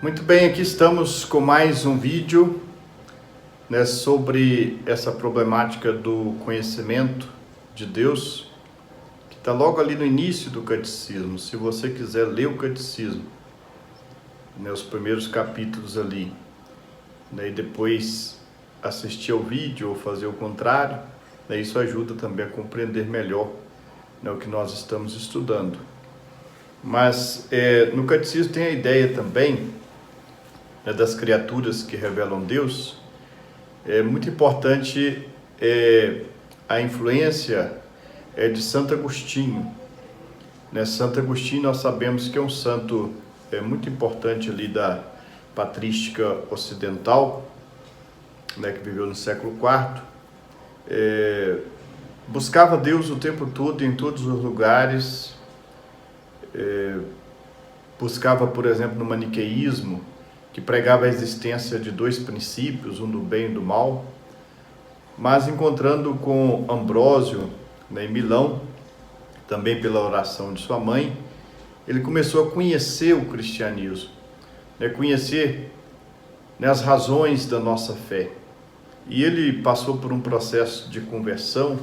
Muito bem, aqui estamos com mais um vídeo, né, sobre essa problemática do conhecimento de Deus, que está logo ali no início do catecismo. Se você quiser ler o catecismo, né, os primeiros capítulos ali, né, e depois assistir ao vídeo ou fazer o contrário, né, isso ajuda também a compreender melhor, né, o que nós estamos estudando. Mas no catecismo tem a ideia também, né, das criaturas que revelam Deus. É muito importante a influência de Santo Agostinho. Né? Santo Agostinho, nós sabemos que é um santo muito importante ali da patrística ocidental, né, que viveu no século IV. Buscava Deus o tempo todo, em todos os lugares. Buscava, por exemplo, no maniqueísmo, que pregava a existência de dois princípios, um do bem e do mal, mas encontrando com Ambrósio, né, em Milão, também pela oração de sua mãe, ele começou a conhecer o cristianismo, né, conhecer, né, as razões da nossa fé. E ele passou por um processo de conversão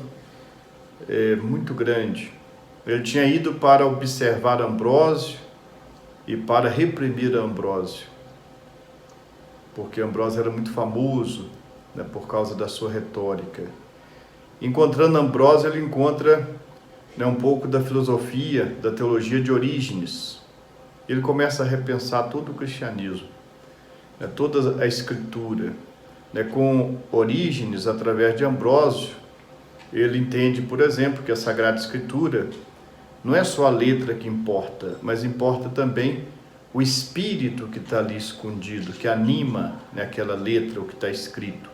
muito grande. Ele tinha ido para observar Ambrósio e para reprimir Ambrósio, porque Ambrósio era muito famoso, né, por causa da sua retórica. Encontrando Ambrósio, ele encontra, né, um pouco da filosofia, da teologia de Orígenes. Ele começa a repensar todo o cristianismo, né, toda a escritura. Né, com Orígenes, através de Ambrósio, ele entende, por exemplo, que a Sagrada Escritura não é só a letra que importa, mas importa também o espírito que está ali escondido, que anima, né, aquela letra, o que está escrito.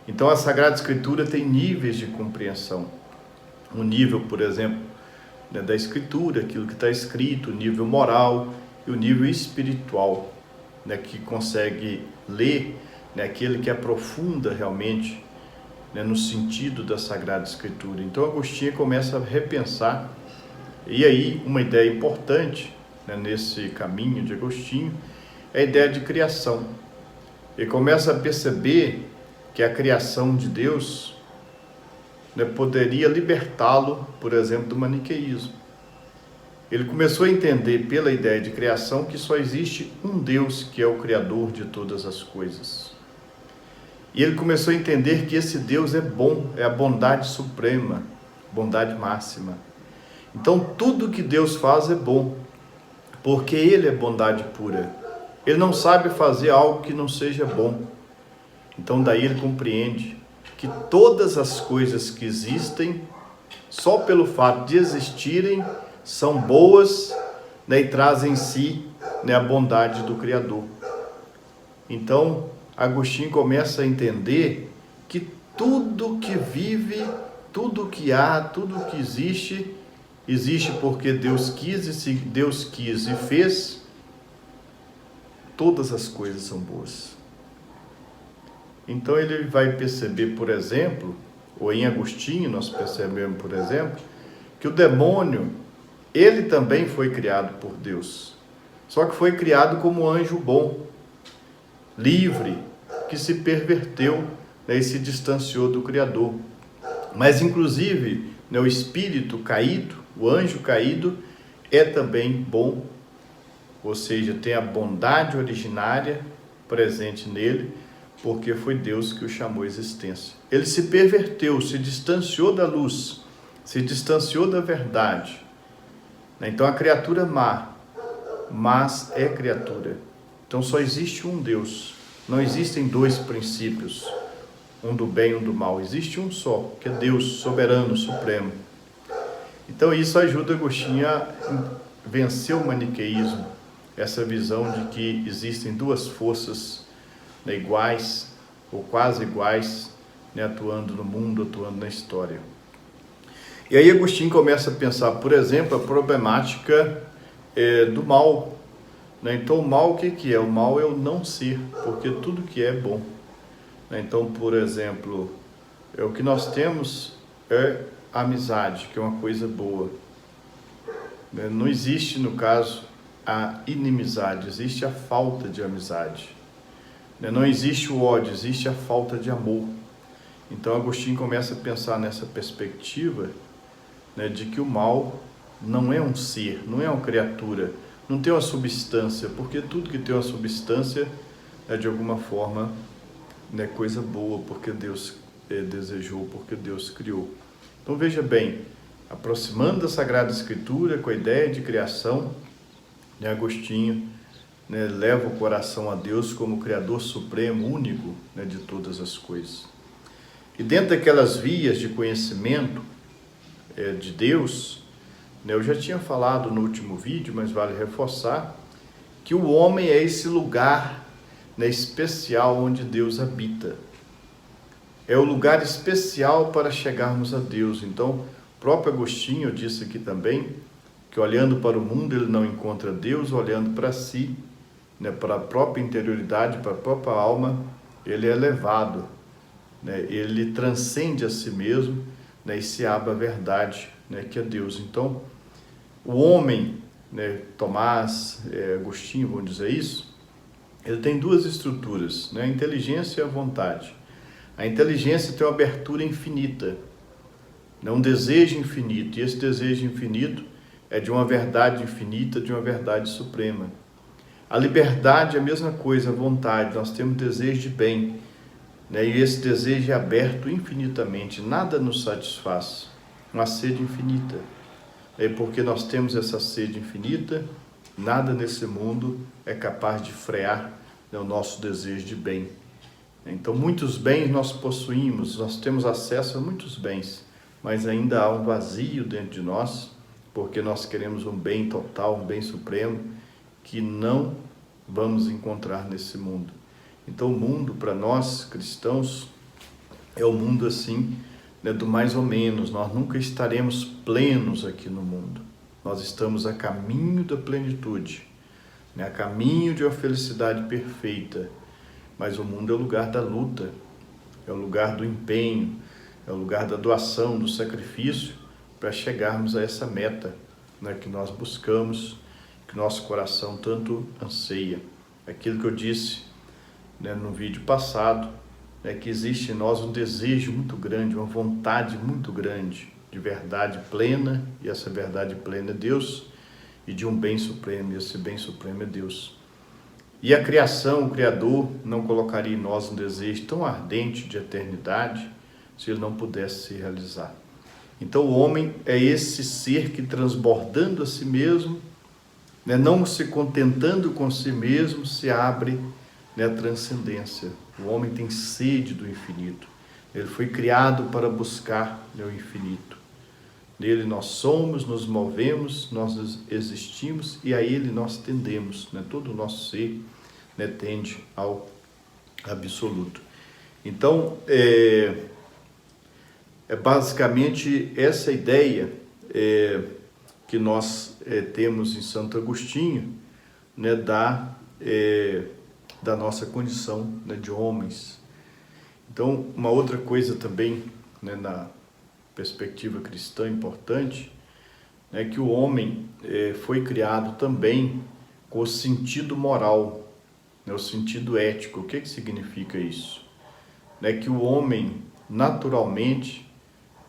Então a Sagrada Escritura tem níveis de compreensão. Um nível, por exemplo, né, da Escritura, aquilo que está escrito, o nível moral e o nível espiritual, né, que consegue ler, né, aquele que aprofunda realmente, né, no sentido da Sagrada Escritura. Então Agostinho começa a repensar, e aí uma ideia importante, né, nesse caminho de Agostinho, é a ideia de criação. Ele começa a perceber que a criação de Deus, né, poderia libertá-lo, por exemplo, do maniqueísmo. Ele começou a entender pela ideia de criação que só existe um Deus que é o Criador de todas as coisas. E ele começou a entender que esse Deus é bom, é a bondade suprema, bondade máxima. Então tudo que Deus faz é bom, porque Ele é bondade pura. Ele não sabe fazer algo que não seja bom. Então daí ele compreende que todas as coisas que existem, só pelo fato de existirem, são boas, né, e trazem em si, né, a bondade do Criador. Então Agostinho começa a entender que tudo que vive, tudo que há, tudo que existe, existe porque Deus quis, e se Deus quis e fez, todas as coisas são boas. Então ele vai perceber, por exemplo, ou em Agostinho nós percebemos, por exemplo, que o demônio, ele também foi criado por Deus. Só que foi criado como anjo bom, livre, que se perverteu, né, e se distanciou do Criador. Mas inclusive, né, o espírito caído, o anjo caído, é também bom, ou seja, tem a bondade originária presente nele, porque foi Deus que o chamou à existência. Ele se perverteu, se distanciou da luz, se distanciou da verdade. Então a criatura má, mas é criatura. Então só existe um Deus, não existem dois princípios, um do bem e um do mal, existe um só, que é Deus soberano, supremo. Então isso ajuda Agostinho a vencer o maniqueísmo, essa visão de que existem duas forças, né, iguais ou quase iguais, né, atuando no mundo, atuando na história. E aí Agostinho começa a pensar, por exemplo, a problemática do mal. Né? Então o mal, o que é? O mal é o não ser, porque tudo que é bom. Né? Então, por exemplo, o que nós temos é a amizade, que é uma coisa boa. Né? Não existe, no caso, a inimizade, existe a falta de amizade. Não existe o ódio, existe a falta de amor. Então Agostinho começa a pensar nessa perspectiva, né, de que o mal não é um ser, não é uma criatura, não tem uma substância, porque tudo que tem uma substância é de alguma forma, né, coisa boa, porque Deus desejou, porque Deus criou. Então veja bem, aproximando da Sagrada Escritura com a ideia de criação, né, Agostinho, né, leva o coração a Deus como Criador Supremo, único, né, de todas as coisas. E dentro daquelas vias de conhecimento de Deus, né, eu já tinha falado no último vídeo, mas vale reforçar, que o homem é esse lugar, né, especial onde Deus habita. É o lugar especial para chegarmos a Deus. Então, o próprio Agostinho disse aqui também, que olhando para o mundo ele não encontra Deus, olhando para si, né, para a própria interioridade, para a própria alma, ele é elevado, né, ele transcende a si mesmo, né, e se abre a verdade, né, que é Deus. Então, o homem, né, Tomás, Agostinho, vamos dizer isso, ele tem duas estruturas, né, a inteligência e a vontade. A inteligência tem uma abertura infinita, né, um desejo infinito, e esse desejo infinito é de uma verdade infinita, de uma verdade suprema. A liberdade é a mesma coisa, a vontade, nós temos desejo de bem, né? E esse desejo é aberto infinitamente, nada nos satisfaz, uma sede infinita. E porque nós temos essa sede infinita, nada nesse mundo é capaz de frear, né, o nosso desejo de bem. Então muitos bens nós possuímos, nós temos acesso a muitos bens, mas ainda há um vazio dentro de nós, porque nós queremos um bem total, um bem supremo, que não vamos encontrar nesse mundo. Então o mundo para nós cristãos é o mundo assim, né, do mais ou menos. Nós nunca estaremos plenos aqui no mundo. Nós estamos a caminho da plenitude, né, a caminho de uma felicidade perfeita. Mas o mundo é o lugar da luta, é o lugar do empenho, é o lugar da doação, do sacrifício, para chegarmos a essa meta, né, que nós buscamos, que nosso coração tanto anseia. Aquilo que eu disse, né, no vídeo passado, é que existe em nós um desejo muito grande, uma vontade muito grande de verdade plena, e essa verdade plena é Deus, e de um bem supremo, e esse bem supremo é Deus. E a criação, o Criador, não colocaria em nós um desejo tão ardente de eternidade se ele não pudesse se realizar. Então o homem é esse ser que, transbordando a si mesmo, né, não se contentando com si mesmo, se abre, né, à transcendência. O homem tem sede do infinito. Ele foi criado para buscar, né, o infinito. Nele nós somos, nos movemos, nós existimos e a ele nós tendemos, né? Todo o nosso ser, né, tende ao absoluto. Então, é basicamente essa ideia que nós temos em Santo Agostinho, né, da nossa condição, né, de homens. Então, uma outra coisa também, né, na perspectiva cristã importante, é que o homem foi criado também com o sentido moral, né, o sentido ético. O que significa isso? É que o homem, naturalmente,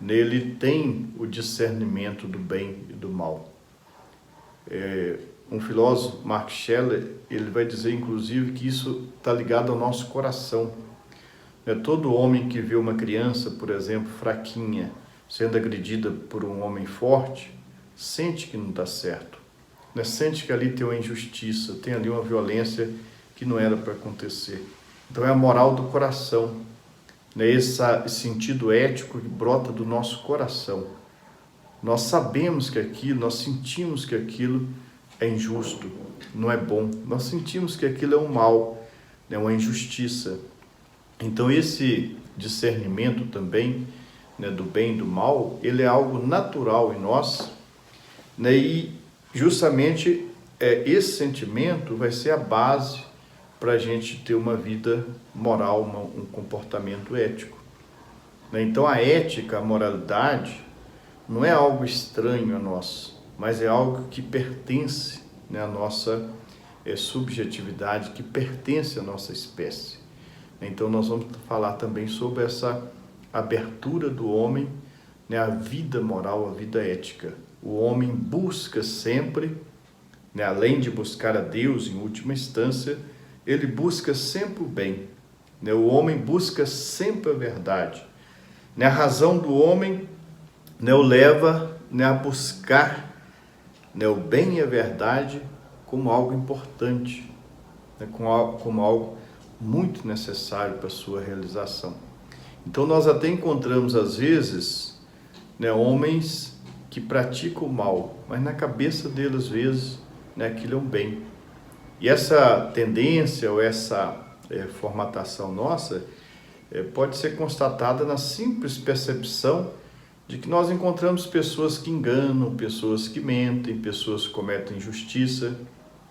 nele tem o discernimento do bem e do mal. Um filósofo, Max Scheler, ele vai dizer, inclusive, que isso está ligado ao nosso coração. Todo homem que vê uma criança, por exemplo, fraquinha, sendo agredida por um homem forte, sente que não está certo, né? Sente que ali tem uma injustiça, tem ali uma violência que não era para acontecer. Então é a moral do coração, né? Esse sentido ético que brota do nosso coração. Nós sabemos que aquilo, nós sentimos que aquilo é injusto, não é bom. Nós sentimos que aquilo é um mal, é uma injustiça. Então esse discernimento também, né, do bem e do mal, ele é algo natural em nós, né, e justamente esse sentimento vai ser a base para a gente ter uma vida moral, um comportamento ético, né? Então a ética, a moralidade, não é algo estranho a nós, mas é algo que pertence, né, a nossa subjetividade que pertence à nossa espécie. Então nós vamos falar também sobre essa abertura do homem, né, à vida moral, à vida ética. O homem busca sempre, né, além de buscar a Deus em última instância, ele busca sempre o bem, né? O homem busca sempre a verdade, né? A razão do homem, né, o leva, né, a buscar, né, o bem e a verdade como algo importante, né, como algo muito necessário para a sua realização. Então nós até encontramos às vezes, né, homens que praticam o mal, mas na cabeça deles às vezes, né, aquilo é um bem. E essa tendência ou essa formatação nossa pode ser constatada na simples percepção de que nós encontramos pessoas que enganam, pessoas que mentem, pessoas que cometem injustiça,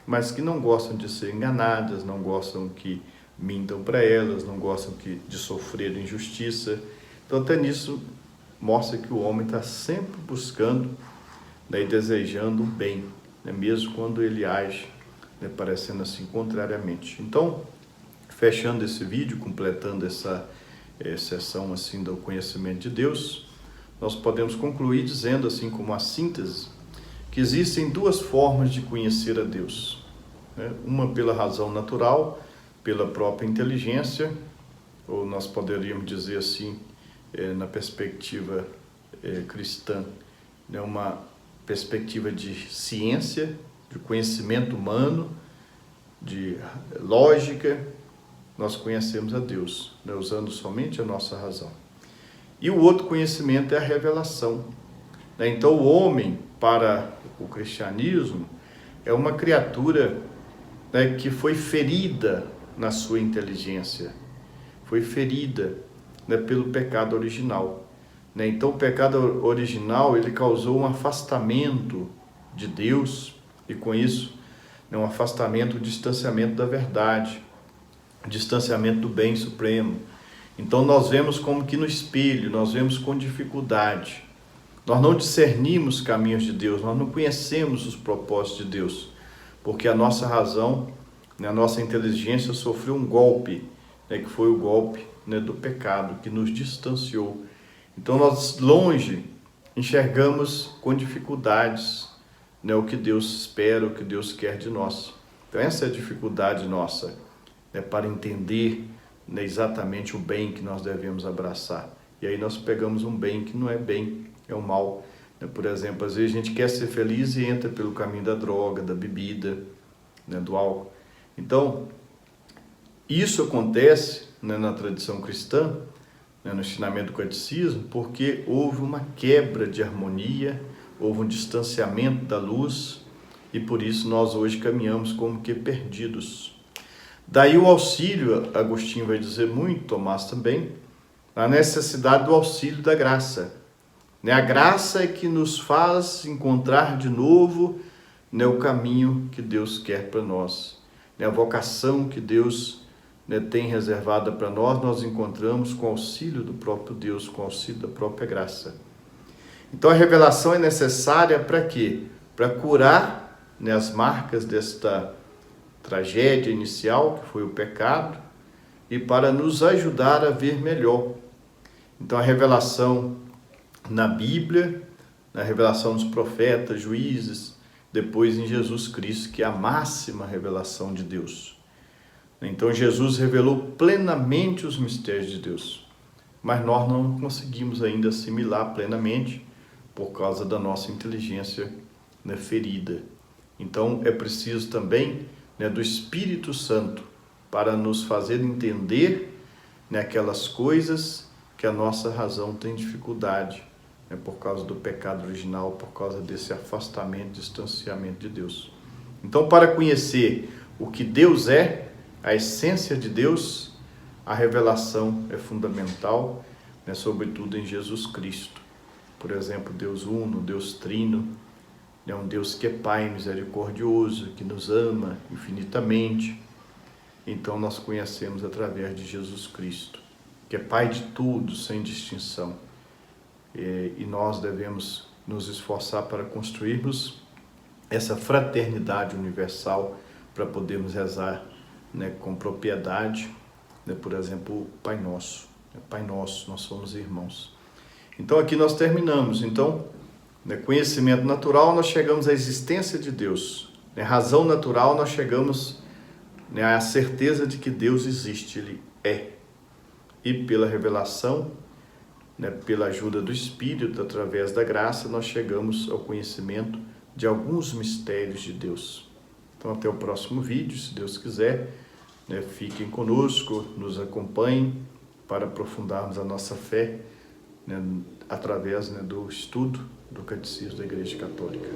mas que não gostam de ser enganadas, não gostam que mintam para elas, não gostam de sofrer injustiça. Então até nisso mostra que o homem está sempre buscando, né, e desejando o bem, né, mesmo quando ele age, né, parecendo assim contrariamente. Então, fechando esse vídeo, completando essa sessão assim do conhecimento de Deus, nós podemos concluir dizendo assim como a síntese, que existem duas formas de conhecer a Deus, né? Uma pela razão natural, pela própria inteligência, ou nós poderíamos dizer assim, na perspectiva cristã, né, uma perspectiva de ciência, de conhecimento humano, de lógica, nós conhecemos a Deus, né, usando somente a nossa razão. E o outro conhecimento é a revelação, né? Então o homem, para o cristianismo, é uma criatura, né, que foi ferida na sua inteligência, foi ferida, né, pelo pecado original, né? Então o pecado original, ele causou um afastamento de Deus e com isso, né, um afastamento, um distanciamento da verdade, um distanciamento do bem supremo. Então nós vemos como que no espelho, nós vemos com dificuldade, nós não discernimos caminhos de Deus, nós não conhecemos os propósitos de Deus, porque a nossa razão, né, a nossa inteligência sofreu um golpe, né, que foi o golpe, né, do pecado, que nos distanciou. Então nós longe enxergamos com dificuldades, né, o que Deus espera, o que Deus quer de nós. Então essa é a dificuldade nossa, né, para entender, né, exatamente o bem que nós devemos abraçar. E aí nós pegamos um bem que não é bem, é o mal. Por exemplo, às vezes a gente quer ser feliz e entra pelo caminho da droga, da bebida, né, do álcool. Então, isso acontece, né, na tradição cristã, né, no ensinamento do catecismo, porque houve uma quebra de harmonia, houve um distanciamento da luz, e por isso nós hoje caminhamos como que perdidos. Daí o auxílio, Agostinho vai dizer muito, Tomás também, a necessidade do auxílio da graça. A graça é que nos faz encontrar de novo, né, o caminho que Deus quer para nós. A vocação que Deus, né, tem reservada para nós, nós encontramos com o auxílio do próprio Deus, com o auxílio da própria graça. Então a revelação é necessária para quê? Para curar, né, as marcas desta tragédia inicial, que foi o pecado, e para nos ajudar a ver melhor. Então a revelação na Bíblia, na revelação dos profetas, juízes, depois em Jesus Cristo, que é a máxima revelação de Deus. Então Jesus revelou plenamente os mistérios de Deus, mas nós não conseguimos ainda assimilar plenamente por causa da nossa inteligência, né, ferida. Então é preciso também, né, do Espírito Santo para nos fazer entender, né, aquelas coisas que a nossa razão tem dificuldade, né, por causa do pecado original, por causa desse afastamento, distanciamento de Deus. Então, para conhecer o que Deus é, a essência de Deus, a revelação é fundamental, né, sobretudo em Jesus Cristo. Por exemplo, Deus Uno, Deus Trino, é um Deus que é Pai misericordioso, que nos ama infinitamente. Então nós conhecemos através de Jesus Cristo, que é Pai de tudo, sem distinção. E nós devemos nos esforçar para construirmos essa fraternidade universal para podermos rezar, né, com propriedade, né, por exemplo, o Pai Nosso. Pai Nosso, nós somos irmãos. Então aqui nós terminamos. Então, né, conhecimento natural, nós chegamos à existência de Deus. Né, razão natural, nós chegamos, né, à certeza de que Deus existe, Ele é. E pela revelação, né, pela ajuda do Espírito, através da graça, nós chegamos ao conhecimento de alguns mistérios de Deus. Então até o próximo vídeo, se Deus quiser, né, fiquem conosco, nos acompanhem para aprofundarmos a nossa fé, né, através, né, do estudo do Catecismo da Igreja Católica.